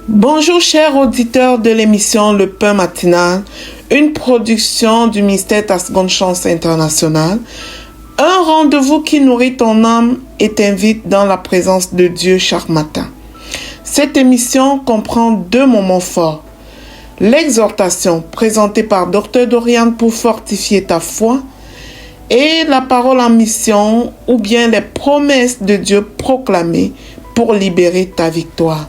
Bonjour chers auditeurs de l'émission Le Pain Matinal, une production du ministère Ta Seconde Chance International, un rendez-vous qui nourrit ton âme et t'invite dans la présence de Dieu chaque matin. Cette émission comprend 2 moments forts. L'exhortation présentée par Dr Dorian pour fortifier ta foi et la parole en mission ou bien les promesses de Dieu proclamées pour libérer ta victoire.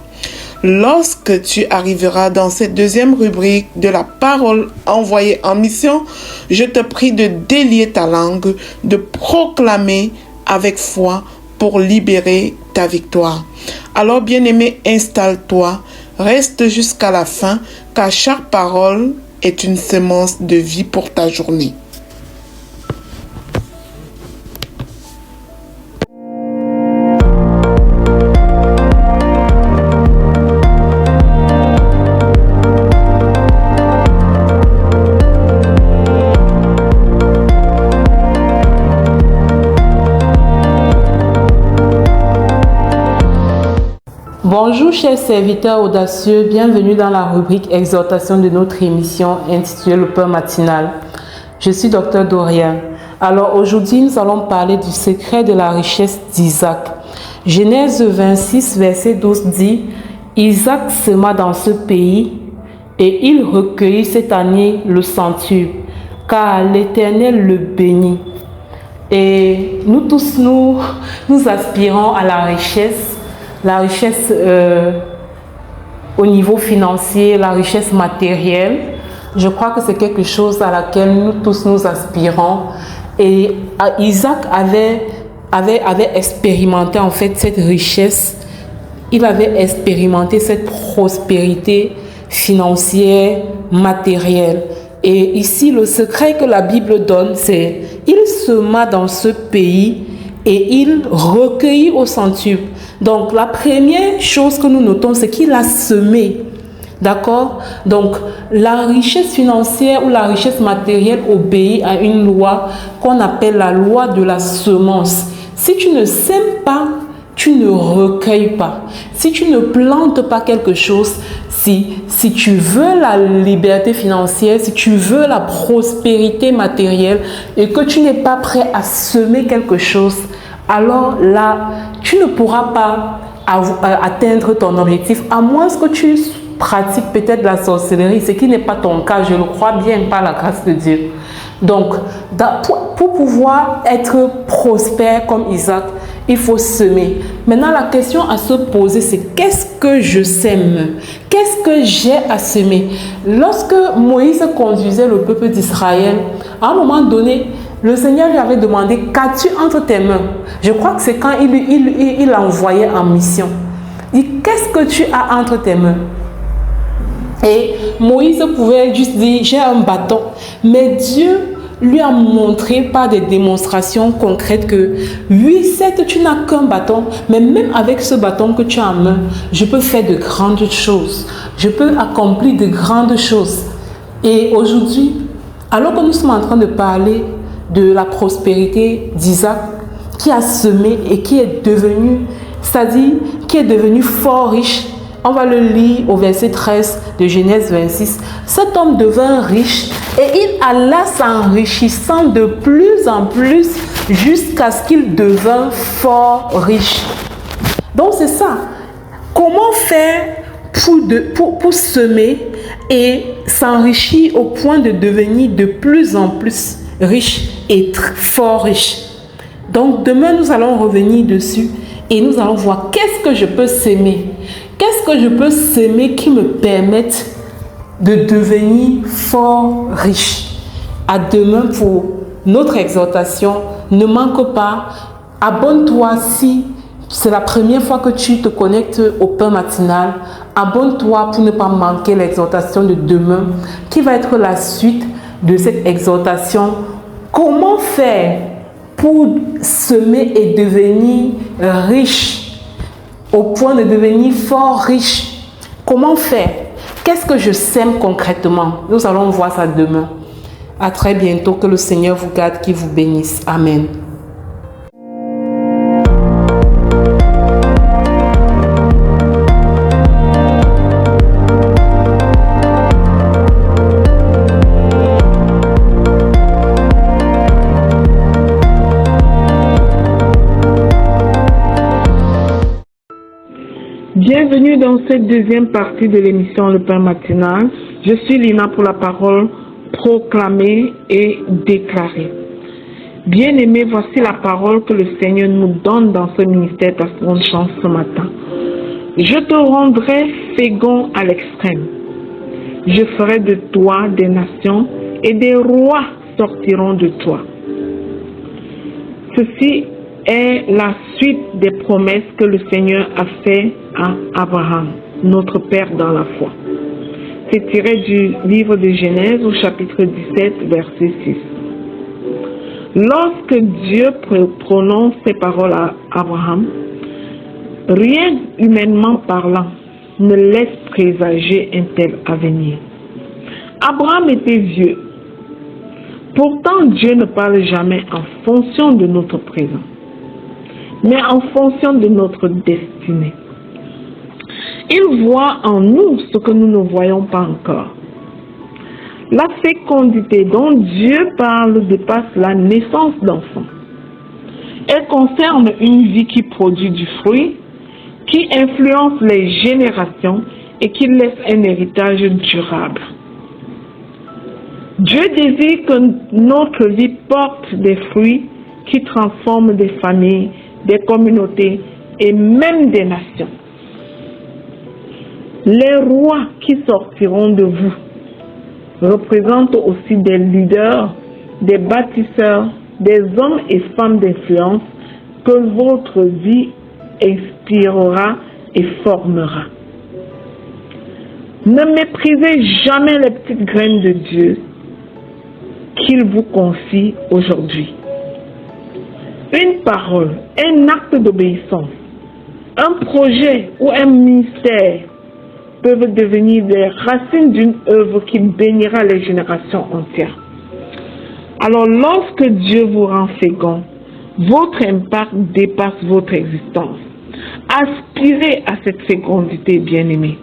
Lorsque tu arriveras dans cette 2e rubrique de la parole envoyée en mission, je te prie de délier ta langue, de proclamer avec foi pour libérer ta victoire. Alors, bien-aimé, installe-toi, reste jusqu'à la fin, car chaque parole est une semence de vie pour ta journée. Bonjour chers serviteurs audacieux, bienvenue dans la rubrique exhortation de notre émission intitulée Le Pain Matinal. Je suis Dr Dorian. Alors aujourd'hui nous allons parler du secret de la richesse d'Isaac. Genèse 26 verset 12 dit: Isaac sema dans ce pays et il recueillit cette année le centuple, car l'Éternel le bénit. Et nous tous nous aspirons à la richesse au niveau financier, la richesse matérielle. Je crois que c'est quelque chose à laquelle nous tous nous aspirons. Et Isaac avait expérimenté en fait cette richesse. Il avait expérimenté cette prospérité financière, matérielle. Et ici, le secret que la Bible donne, c'est: il sema dans ce pays et il recueillit au centuple. Donc, la première chose que nous notons, c'est qu'il a semé. D'accord? Donc, la richesse financière ou la richesse matérielle obéit à une loi qu'on appelle la loi de la semence. Si tu ne sèmes pas, tu ne recueilles pas. Si tu ne plantes pas quelque chose, si tu veux la liberté financière, si tu veux la prospérité matérielle et que tu n'es pas prêt à semer quelque chose, alors là, tu ne pourras pas atteindre ton objectif, à moins que tu pratiques peut-être la sorcellerie, ce qui n'est pas ton cas, je le crois bien, par la grâce de Dieu. Donc, pour pouvoir être prospère comme Isaac, il faut semer. Maintenant, la question à se poser, c'est: qu'est-ce que je sème? Qu'est-ce que j'ai à semer? Lorsque Moïse conduisait le peuple d'Israël, à un moment donné, le Seigneur lui avait demandé: qu'as-tu entre tes mains? Je crois que c'est quand il l'envoyait en mission. Il dit: qu'est-ce que tu as entre tes mains? Et Moïse pouvait juste dire: j'ai un bâton. Mais Dieu lui a montré par des démonstrations concrètes que oui, certes, tu n'as qu'un bâton, mais même avec ce bâton que tu as en main, je peux faire de grandes choses. Je peux accomplir de grandes choses. Et aujourd'hui, alors que nous sommes en train de parler de la prospérité d'Isaac, qui a semé et qui est devenu, c'est-à-dire qui est devenu fort riche. On va le lire au verset 13 de Genèse 26. Cet homme devint riche et il alla s'enrichissant de plus en plus jusqu'à ce qu'il devint fort riche. Donc c'est ça. Comment faire pour semer et s'enrichir au point de devenir de plus en plus riche et fort riche? Donc demain nous allons revenir dessus et nous allons voir qu'est-ce que je peux s'aimer. Qu'est-ce que je peux s'aimer qui me permette de devenir fort riche? À demain pour notre exhortation. Ne manque pas. Abonne-toi si c'est la première fois que tu te connectes au pain matinal. Abonne-toi pour ne pas manquer l'exhortation de demain qui va être la suite de cette exhortation. Comment faire pour semer et devenir riche au point de devenir fort riche? Comment faire? Qu'est-ce que je sème concrètement? Nous allons voir ça demain. À très bientôt. Que le Seigneur vous garde, qu'il vous bénisse. Amen. Bienvenue dans cette deuxième partie de l'émission Le Pain Matinal. Je suis Lina pour la parole proclamée et déclarée. Bien-aimés, voici la parole que le Seigneur nous donne dans ce ministère Ta Seconde Chance ce matin. Je te rendrai fécond à l'extrême. Je ferai de toi des nations et des rois sortiront de toi. Ceci est la suite des promesses que le Seigneur a fait à Abraham, notre Père dans la foi. C'est tiré du livre de Genèse au chapitre 17, verset 6. Lorsque Dieu prononce ces paroles à Abraham, rien humainement parlant ne laisse présager un tel avenir. Abraham était vieux. Pourtant, Dieu ne parle jamais en fonction de notre présent, mais en fonction de notre destinée. Il voit en nous ce que nous ne voyons pas encore. La fécondité dont Dieu parle dépasse la naissance d'enfants. Elle concerne une vie qui produit du fruit, qui influence les générations et qui laisse un héritage durable. Dieu désire que notre vie porte des fruits qui transforment des familles, des communautés et même des nations. Les rois qui sortiront de vous représentent aussi des leaders, des bâtisseurs, des hommes et femmes d'influence que votre vie inspirera et formera. Ne méprisez jamais les petites graines de Dieu qu'il vous confie aujourd'hui. Une parole, un acte d'obéissance, un projet ou un ministère peuvent devenir les racines d'une œuvre qui bénira les générations entières. Alors lorsque Dieu vous rend fécond, votre impact dépasse votre existence. Aspirez à cette fécondité, bien-aimés.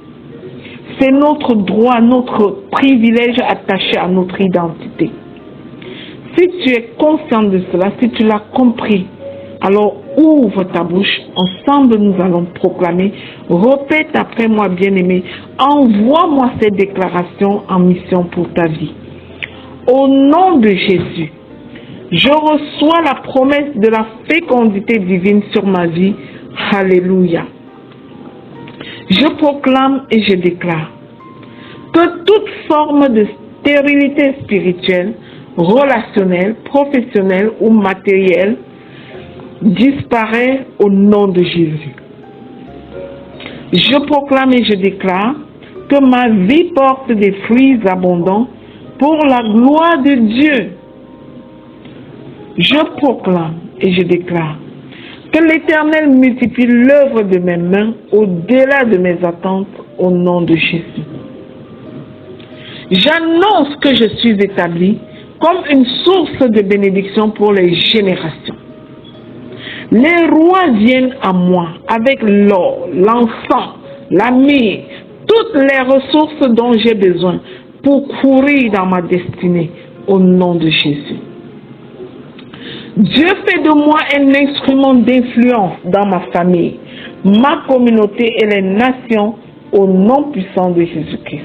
C'est notre droit, notre privilège attaché à notre identité. Si tu es conscient de cela, si tu l'as compris, alors ouvre ta bouche, ensemble nous allons proclamer. Répète après moi, bien-aimé, envoie-moi ces déclarations en mission pour ta vie. Au nom de Jésus, je reçois la promesse de la fécondité divine sur ma vie. Alléluia. Je proclame et je déclare que toute forme de stérilité spirituelle, relationnelle, professionnelle ou matérielle disparaît au nom de Jésus. Je proclame et je déclare que ma vie porte des fruits abondants pour la gloire de Dieu. Je proclame et je déclare que l'Éternel multiplie l'œuvre de mes mains au-delà de mes attentes au nom de Jésus. J'annonce que je suis établi comme une source de bénédiction pour les générations. Les rois viennent à moi avec l'or, l'encens, la myrrhe, toutes les ressources dont j'ai besoin pour courir dans ma destinée au nom de Jésus. Dieu fait de moi un instrument d'influence dans ma famille, ma communauté et les nations au nom puissant de Jésus-Christ.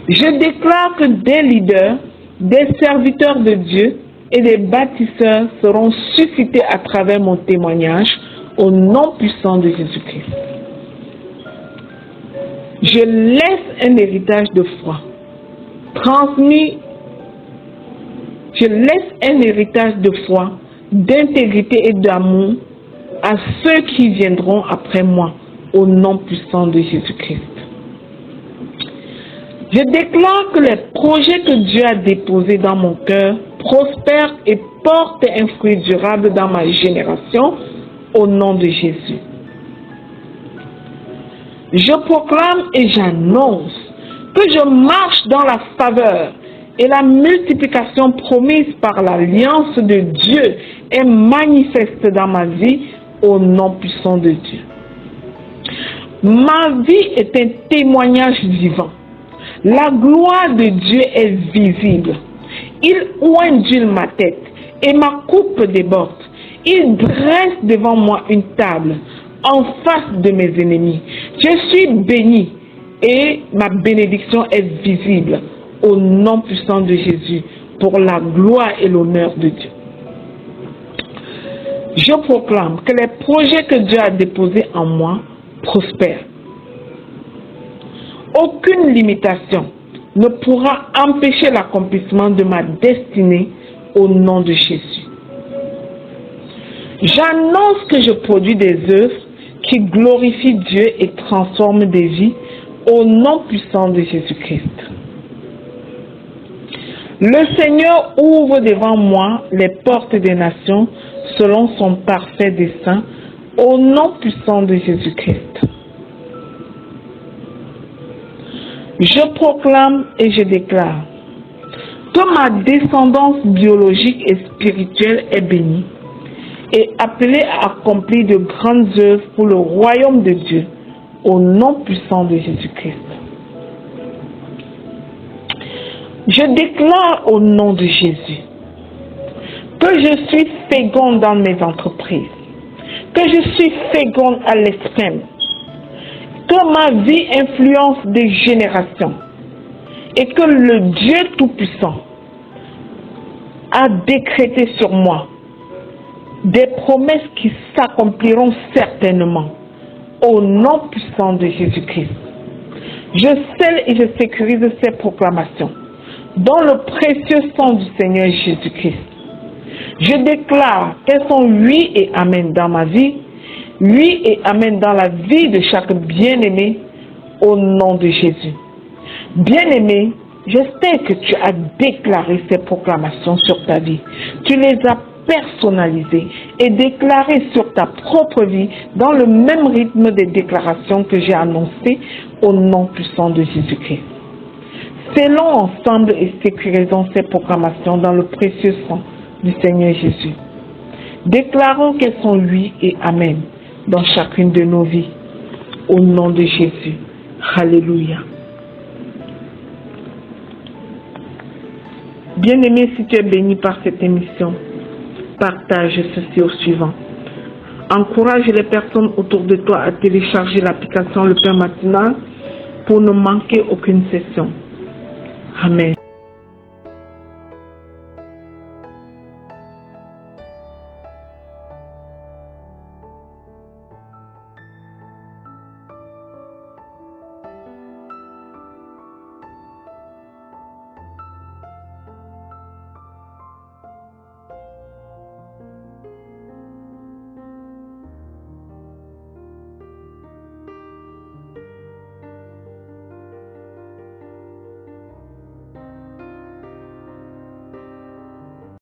Je déclare que des leaders, des serviteurs de Dieu et des bâtisseurs seront suscités à travers mon témoignage au nom puissant de Jésus-Christ. Je laisse un héritage de foi transmis. Je laisse un héritage de foi, d'intégrité et d'amour à ceux qui viendront après moi au nom puissant de Jésus-Christ. Je déclare que les projets que Dieu a déposés dans mon cœur prospèrent et portent un fruit durable dans ma génération au nom de Jésus. Je proclame et j'annonce que je marche dans la faveur et la multiplication promise par l'alliance de Dieu est manifeste dans ma vie au nom puissant de Dieu. Ma vie est un témoignage vivant. La gloire de Dieu est visible. Il oindule ma tête et ma coupe déborde. Il dresse devant moi une table en face de mes ennemis. Je suis béni et ma bénédiction est visible au nom puissant de Jésus pour la gloire et l'honneur de Dieu. Je proclame que les projets que Dieu a déposés en moi prospèrent. Aucune limitation ne pourra empêcher l'accomplissement de ma destinée au nom de Jésus. J'annonce que je produis des œuvres qui glorifient Dieu et transforment des vies au nom puissant de Jésus-Christ. Le Seigneur ouvre devant moi les portes des nations selon son parfait dessein au nom puissant de Jésus-Christ. Je proclame et je déclare que ma descendance biologique et spirituelle est bénie et appelée à accomplir de grandes œuvres pour le royaume de Dieu au nom puissant de Jésus-Christ. Je déclare au nom de Jésus que je suis féconde dans mes entreprises, que je suis féconde à l'extrême, que ma vie influence des générations et que le Dieu Tout-Puissant a décrété sur moi des promesses qui s'accompliront certainement au nom puissant de Jésus-Christ. Je scelle et je sécurise ces proclamations dans le précieux sang du Seigneur Jésus-Christ. Je déclare qu'elles sont oui et amen dans ma vie, oui et amen dans la vie de chaque bien-aimé au nom de Jésus. Bien-aimé, j'espère que tu as déclaré ces proclamations sur ta vie. Tu les as personnalisées et déclarées sur ta propre vie dans le même rythme des déclarations que j'ai annoncées au nom puissant de Jésus-Christ. Scellons ensemble et sécurisons ces proclamations dans le précieux sang du Seigneur Jésus. Déclarons qu'elles sont oui et amen dans chacune de nos vies. Au nom de Jésus. Alléluia. Bien-aimé, si tu es béni par cette émission, partage ceci au suivant. Encourage les personnes autour de toi à télécharger l'application Le Pain Matinal pour ne manquer aucune session. Amen.